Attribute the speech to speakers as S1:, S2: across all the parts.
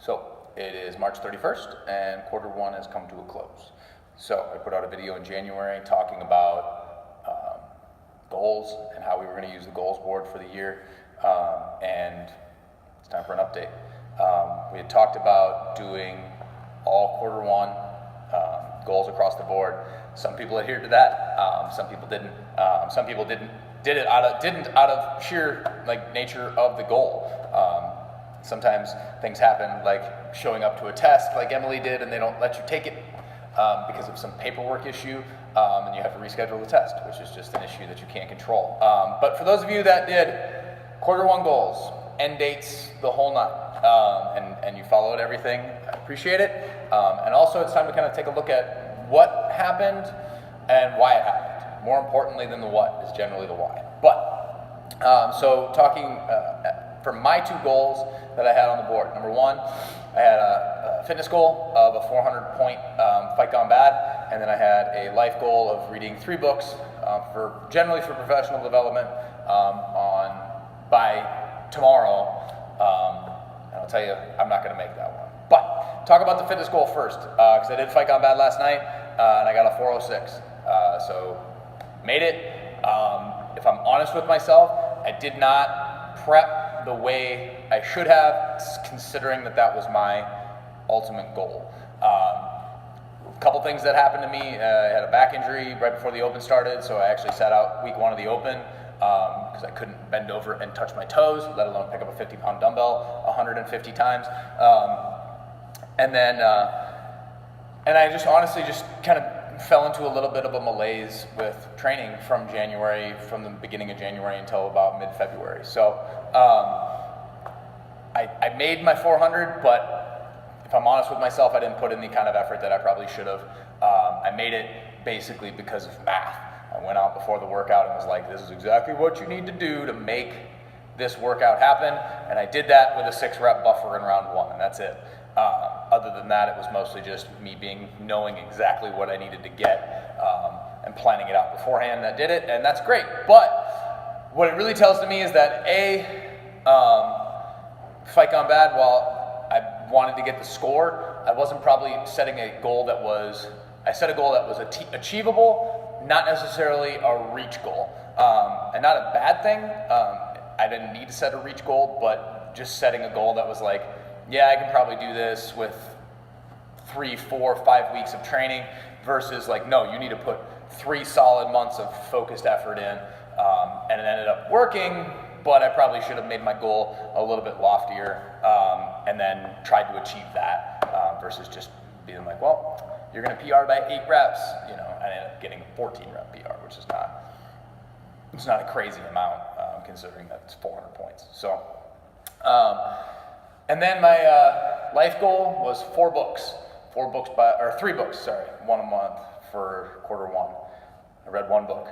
S1: So it is March 31st and quarter one has come to a close. So I put out a video in January talking about goals and how we were going to use the goals board for the year, and it's time for an update. We had talked about doing all quarter one goals across the board. Some people adhered to that. Some people didn't. Some people didn't out of sheer nature of the goal. Sometimes things happen, like showing up to a test like Emily did, and they don't let you take it because of some paperwork issue, and you have to reschedule the test, which is just an issue that you can't control. But for those of you that did quarter one goals, end dates, the whole nine, and you followed everything, I appreciate it. And also it's time to kind of take a look at what happened and why it happened. More importantly than the what is generally the why. But, so talking for my two goals that I had on the board. Number one, I had a fitness goal of a 400-point Fight Gone Bad, and then I had a life goal of reading 3 books generally for professional development by tomorrow. And I'll tell you, I'm not going to make that one. But talk about the fitness goal first, because I did Fight Gone Bad last night, and I got a 406. So made it. If I'm honest with myself, I did not prep the way I should have, considering that was my ultimate goal. A couple things that happened to me. I had a back injury right before the Open started, so I actually sat out week 1 of the Open because I couldn't bend over and touch my toes, let alone pick up a 50-pound dumbbell 150 times. And I just honestly just kind of fell into a little bit of a malaise with training from the beginning of January until about mid-February. So I made my 400, but if I'm honest with myself, I didn't put in the kind of effort that I probably should have. I made it basically because of math. I went out before the workout and was like, this is exactly what you need to do to make this workout happen, and I did that with a 6-rep buffer in round 1, and that's it. Other than that, it was mostly just me knowing exactly what I needed to get and planning it out beforehand. That did it, and that's great. But what it really tells to me is that Fight Gone Bad, while I wanted to get the score, I wasn't probably setting a goal that was, I set a goal that was achievable, not necessarily a reach goal. And not a bad thing. I didn't need to set a reach goal, but just setting a goal that was like, yeah, I can probably do this with 3, 4, 5 weeks of training versus like, no, you need to put 3 solid months of focused effort in. And it ended up working, but I probably should have made my goal a little bit loftier and then tried to achieve that versus just being like, well, you're going to PR by 8 reps. I ended up getting a 14-rep PR, which is not a crazy amount considering that it's 400 points. So. And then my life goal was 3 books, 1 a month for quarter 1. I read 1 book,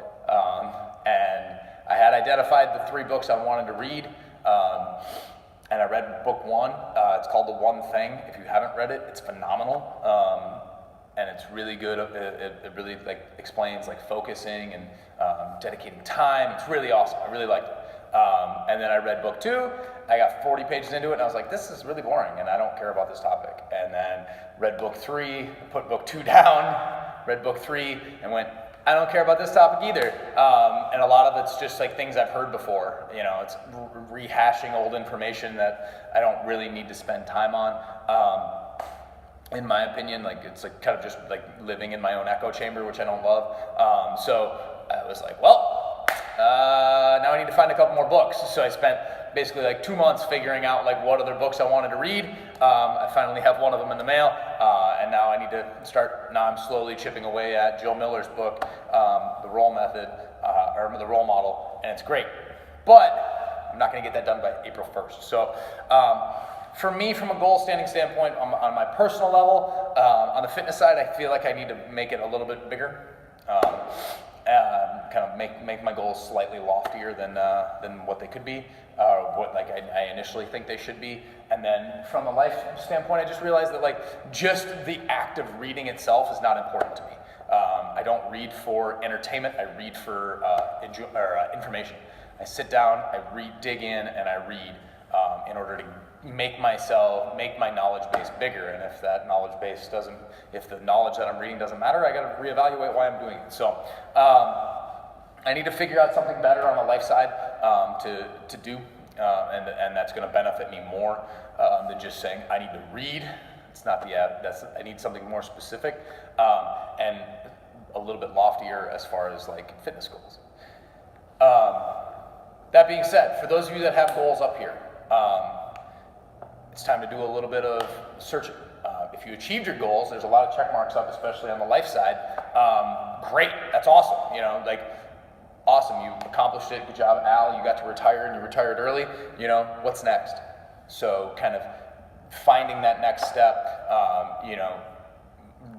S1: and I had identified the 3 books I wanted to read, and I read book 1. It's called The One Thing. If you haven't read it, it's phenomenal, and it's really good. It really explains focusing and dedicating time. It's really awesome. I really liked it. And then I read book 2. I got 40 pages into it, and I was like, this is really boring, and I don't care about this topic. And then read book 3, put book 2 down, read book 3, and went, I don't care about this topic either. And a lot of it's just things I've heard before. It's rehashing old information that I don't really need to spend time on. In my opinion, it's kind of just living in my own echo chamber, which I don't love. So I was like, well, now I need to find a couple more books. So I spent basically 2 months figuring out what other books I wanted to read. I finally have one of them in the mail, and now I need to start. Now I'm slowly chipping away at Joe Miller's book, The Role Method, or The Role Model, and it's great. But I'm not going to get that done by April 1st. So for me, from a goal standpoint, on my personal level, on the fitness side, I feel like I need to make it a little bit bigger. Kind of make my goals slightly loftier than what they could be, what I initially think they should be. And then from a life standpoint, I just realized that just the act of reading itself is not important to me. I don't read for entertainment. I read for information. I sit down, I dig in, and I read in order to make my knowledge base bigger. And if that knowledge base doesn't, if the knowledge that I'm reading doesn't matter, I got to reevaluate why I'm doing it. So I need to figure out something better on the life side to do, and that's going to benefit me more than just saying I need to read. It's not the ad. I need something more specific and a little bit loftier as far as like fitness goals. That being said, for those of you that have goals up here, it's time to do a little bit of searching. If you achieved your goals, there's a lot of check marks up, especially on the life side. Great, that's awesome. Like awesome, you accomplished it. Good job, Al. You got to retire, and you retired early. What's next? So kind of finding that next step.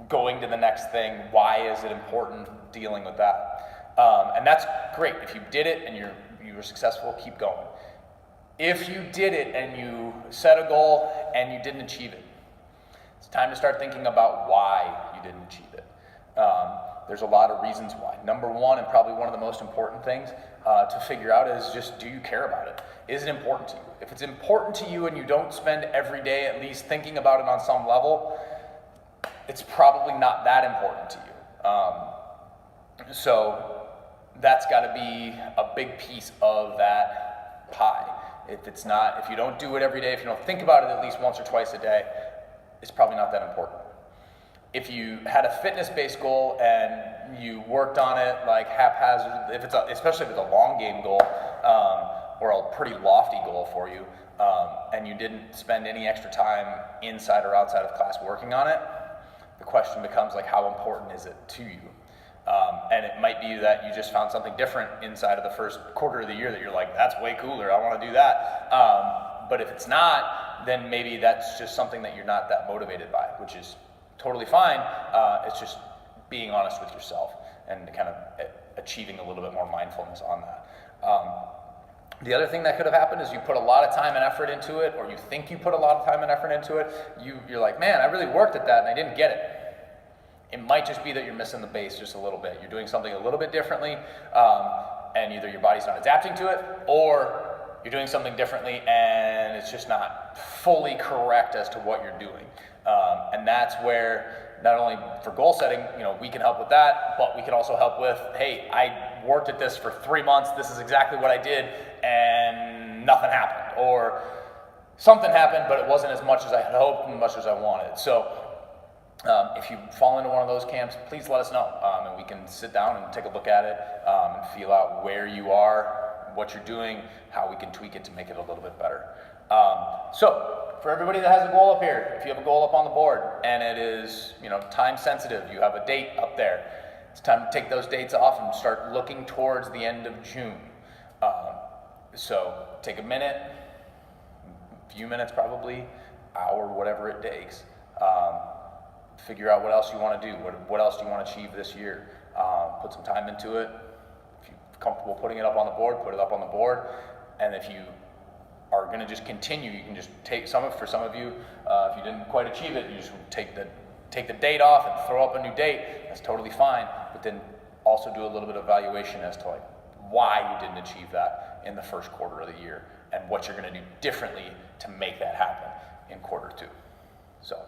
S1: Going to the next thing. Why is it important? Dealing with that, and that's great. If you did it and you were successful, keep going. If you did it and you set a goal and you didn't achieve it, it's time to start thinking about why you didn't achieve it. There's a lot of reasons why. Number one, and probably one of the most important things to figure out is just, do you care about it? Is it important to you? If it's important to you and you don't spend every day at least thinking about it on some level, it's probably not that important to you. So that's got to be a big piece of that pie. If you don't do it every day, if you don't think about it at least once or twice a day, it's probably not that important. If you had a fitness-based goal and you worked on it like haphazard, especially if it's a long game goal or a pretty lofty goal for you, and you didn't spend any extra time inside or outside of class working on it, the question becomes like, how important is it to you? And it might be that you just found something different inside of the first quarter of the year that you're like, that's way cooler, I want to do that. But if it's not, then maybe that's just something that you're not that motivated by, which is totally fine. It's just being honest with yourself and kind of achieving a little bit more mindfulness on that. The other thing that could have happened is you put a lot of time and effort into it, or you think you put a lot of time and effort into it. You're like, man, I really worked at that and I didn't get it. It might just be that you're missing the base just a little bit. You're doing something a little bit differently, and either your body's not adapting to it, or you're doing something differently and it's just not fully correct as to what you're doing. And that's where, not only for goal setting, we can help with that, but we can also help with, hey, I worked at this for 3 months, this is exactly what I did, and nothing happened. Or something happened, but it wasn't as much as I had hoped and as much as I wanted. So if you fall into one of those camps, please let us know, and we can sit down and take a look at it and feel out where you are, what you're doing, how we can tweak it to make it a little bit better. So for everybody that has a goal up here, if you have a goal up on the board and it is time sensitive, you have a date up there, it's time to take those dates off and start looking towards the end of June. So take a minute, a few minutes probably, hour, whatever it takes. Figure out what else you want to do. What else do you want to achieve this year? Put some time into it. If you're comfortable putting it up on the board, put it up on the board. And if you are going to just continue, you can just take for some of you, if you didn't quite achieve it, you just take the date off and throw up a new date. That's totally fine. But then also do a little bit of evaluation as to like why you didn't achieve that in the first quarter of the year and what you're going to do differently to make that happen in quarter 2.